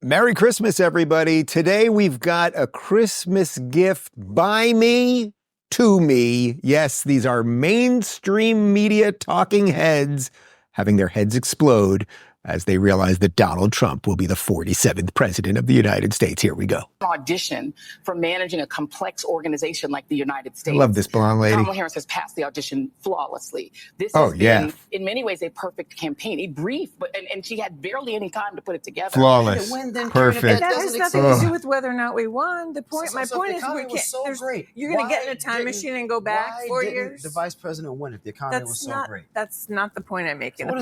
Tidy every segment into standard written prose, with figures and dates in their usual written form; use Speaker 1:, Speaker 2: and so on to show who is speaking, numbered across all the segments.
Speaker 1: Merry Christmas, everybody. Today we've got a Christmas gift by me to me. Yes, these are mainstream media talking heads having their heads explode as they realize that Donald Trump will be the 47th president of the United States. Here we go.
Speaker 2: Audition for managing a complex organization like the United States.
Speaker 1: I love this blonde lady.
Speaker 2: Kamala Harris has passed the audition flawlessly. This has been, in many ways, a perfect campaign, a brief, and she had barely any time to put it together.
Speaker 1: Flawless. Perfect.
Speaker 3: That has nothing to do with whether or not we won. The point, my point is, we can't. You're going to get in a time machine and go back 4 years.
Speaker 4: The vice president win if the economy was so great?
Speaker 3: That's not the point I'm making.
Speaker 4: So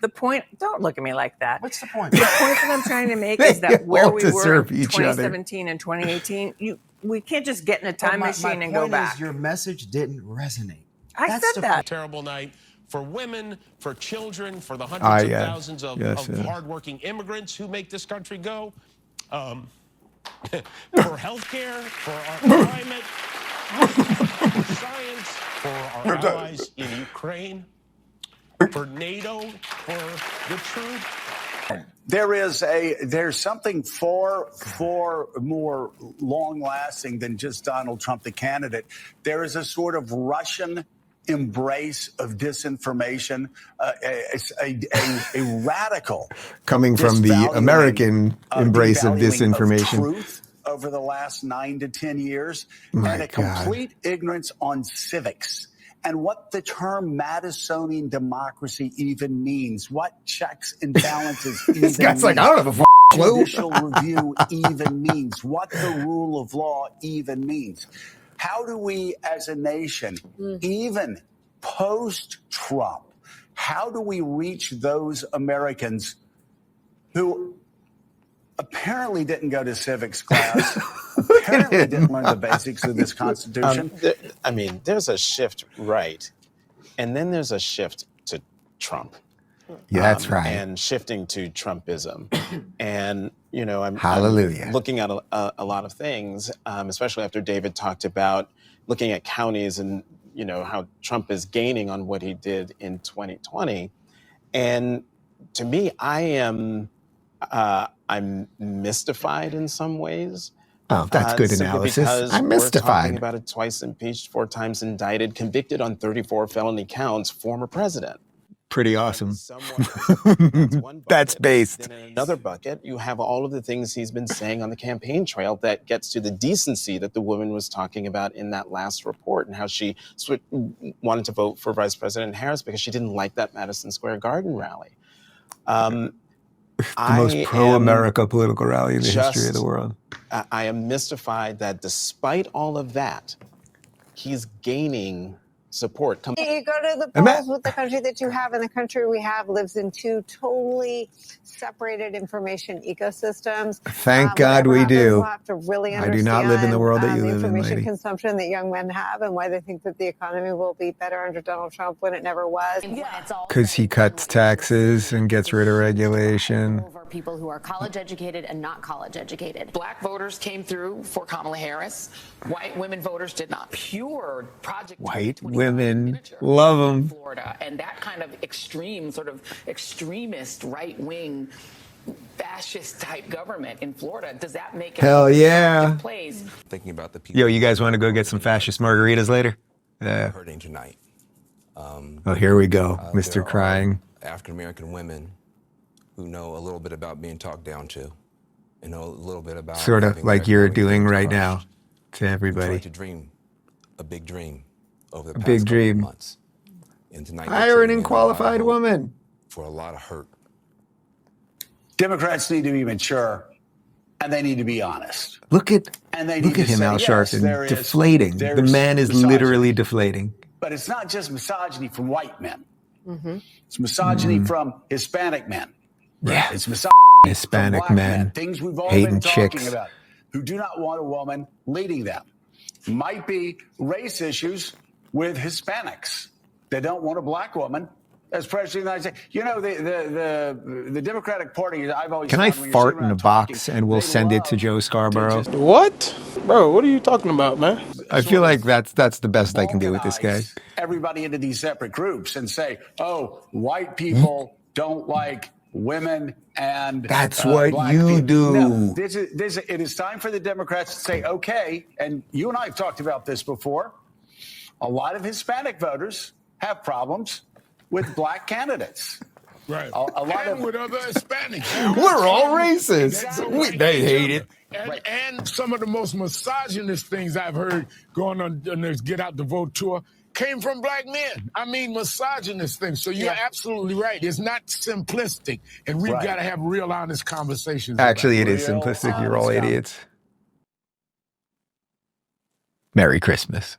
Speaker 3: the point. Don't look at me like that.
Speaker 4: What's the point?
Speaker 3: The point that I'm trying to make is that where we were in
Speaker 1: each
Speaker 3: 2017 and 2018, we can't just get in a time machine and go back.
Speaker 4: Your message didn't resonate.
Speaker 3: I said that.
Speaker 5: Terrible night for women, for children, for the hundreds of thousands of hardworking immigrants who make this country go, for healthcare, for our climate, for science, for our allies in Ukraine, for NATO, for the truth.
Speaker 6: There's something far more long-lasting than just Donald Trump, the candidate. There is a sort of Russian embrace of disinformation, a radical
Speaker 1: coming from the American embrace of disinformation.
Speaker 6: Of truth over the last 9 to 10 years, and a complete ignorance on civics. And what the term Madisonian democracy even means, what checks and balances even
Speaker 1: This guy's
Speaker 6: means,
Speaker 1: like, I don't have a clue.
Speaker 6: Judicial review even means, what the rule of law even means. How do we as a nation, even post-Trump, how do we reach those Americans who apparently didn't go to civics class, apparently didn't learn the basics of this Constitution?
Speaker 7: There's a shift right, and then there's a shift to Trump.
Speaker 1: Yeah, that's right.
Speaker 7: And shifting to Trumpism. And, I'm looking at a lot of things, especially after David talked about looking at counties and, how Trump is gaining on what he did in 2020. And to me, I'm mystified in some ways.
Speaker 1: Oh, that's good analysis. I'm mystified.
Speaker 7: We're talking about a twice impeached, 4 times indicted, convicted on 34 felony counts, former president.
Speaker 1: Pretty awesome.
Speaker 7: That's
Speaker 1: based.
Speaker 7: Then in another bucket, you have all of the things he's been saying on the campaign trail that gets to the decency that the woman was talking about in that last report, and how she wanted to vote for Vice President Harris because she didn't like that Madison Square Garden rally.
Speaker 1: The most pro-America political rally in the history of the world.
Speaker 7: I am mystified that despite all of that, he's gaining support.
Speaker 8: You go to the polls with the country that you have, and the country we have lives in 2 totally separated information ecosystems.
Speaker 1: Thank God we do.
Speaker 8: We'll have to really understand,
Speaker 1: I do not live in the world that you live in,
Speaker 8: information
Speaker 1: lady.
Speaker 8: Consumption that young men have, and why they think that the economy will be better under Donald Trump when it never was.
Speaker 1: Because he cuts taxes and gets rid of regulation.
Speaker 9: Over people who are college educated and not college educated.
Speaker 2: Black voters came through for Kamala Harris. White women voters did not. Pure Project
Speaker 1: White women love them.
Speaker 2: Florida, and that kind of extreme, sort of extremist, right-wing, fascist-type government in Florida, does that make it?
Speaker 1: Hell yeah!
Speaker 10: Thinking about the people.
Speaker 1: Yo, you guys want to go get some fascist margaritas later?
Speaker 10: Hurting tonight.
Speaker 1: Oh, here we go, Mr. Crying.
Speaker 10: African American women who know a little bit about being talked down to, and know a little bit about
Speaker 1: sort of like you're doing right now to everybody.
Speaker 10: To dream a big dream over the past
Speaker 1: big dream.
Speaker 10: Months. And tonight,
Speaker 1: hire an unqualified woman
Speaker 10: for a lot of hurt.
Speaker 6: Democrats need to be mature, and they need to be honest.
Speaker 1: Look at
Speaker 6: him,
Speaker 1: Al Sharpton, deflating. The man is literally deflating.
Speaker 6: But it's not just misogyny from white men. It's misogyny from Hispanic men.
Speaker 1: Yeah,
Speaker 6: it's misogyny
Speaker 1: Hispanic
Speaker 6: from black
Speaker 1: men.
Speaker 6: Things we've all
Speaker 1: hating
Speaker 6: been talking
Speaker 1: chicks.
Speaker 6: about, who do not want a woman leading them. Might be race issues with Hispanics. They don't want a black woman as president of the United States. The Democratic Party, I've always
Speaker 1: Can I fart in a box and we'll send it to Joe Scarborough?
Speaker 11: What? Bro, what are you talking about, man?
Speaker 1: I feel like that's the best I can do with this guy.
Speaker 6: Everybody into these separate groups and say, oh, white people don't like women and
Speaker 1: that's what
Speaker 6: black
Speaker 1: you
Speaker 6: people.
Speaker 1: do.
Speaker 6: No, it is time for the Democrats to say, okay, and you and I have talked about this before. A lot of Hispanic voters have problems with black candidates.
Speaker 12: Right.
Speaker 6: A lot
Speaker 12: and
Speaker 6: of
Speaker 12: with other Hispanics.
Speaker 1: We're all racist. They hate it.
Speaker 12: And some of the most misogynist things I've heard going on this Get Out the Vote tour came from black men. I mean, misogynist things. So you're absolutely right. It's not simplistic. And we've got to have real, honest conversations.
Speaker 1: Actually, it is simplistic. You're all idiots. Merry Christmas.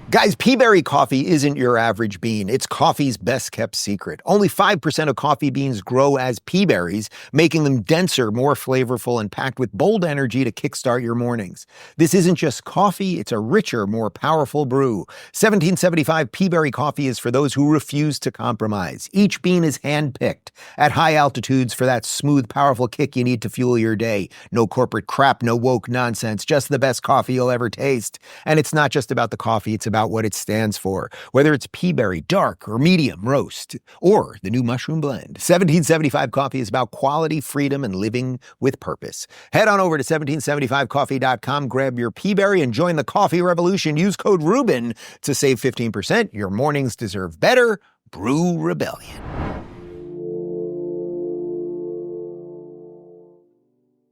Speaker 1: Guys, Peaberry coffee isn't your average bean. It's coffee's best-kept secret. Only 5% of coffee beans grow as peaberries, making them denser, more flavorful, and packed with bold energy to kickstart your mornings. This isn't just coffee, it's a richer, more powerful brew. 1775 Peaberry coffee is for those who refuse to compromise. Each bean is hand-picked at high altitudes for that smooth, powerful kick you need to fuel your day. No corporate crap, no woke nonsense, just the best coffee you'll ever taste. And it's not just about the coffee, it's about what it stands for, whether it's Peaberry, dark or medium roast, or the new mushroom blend. 1775 coffee is about quality, freedom, and living with purpose. Head on over to 1775coffee.com, grab your Peaberry, and join the coffee revolution. Use code Rubin to save 15%. Your mornings deserve better. Brew Rebellion.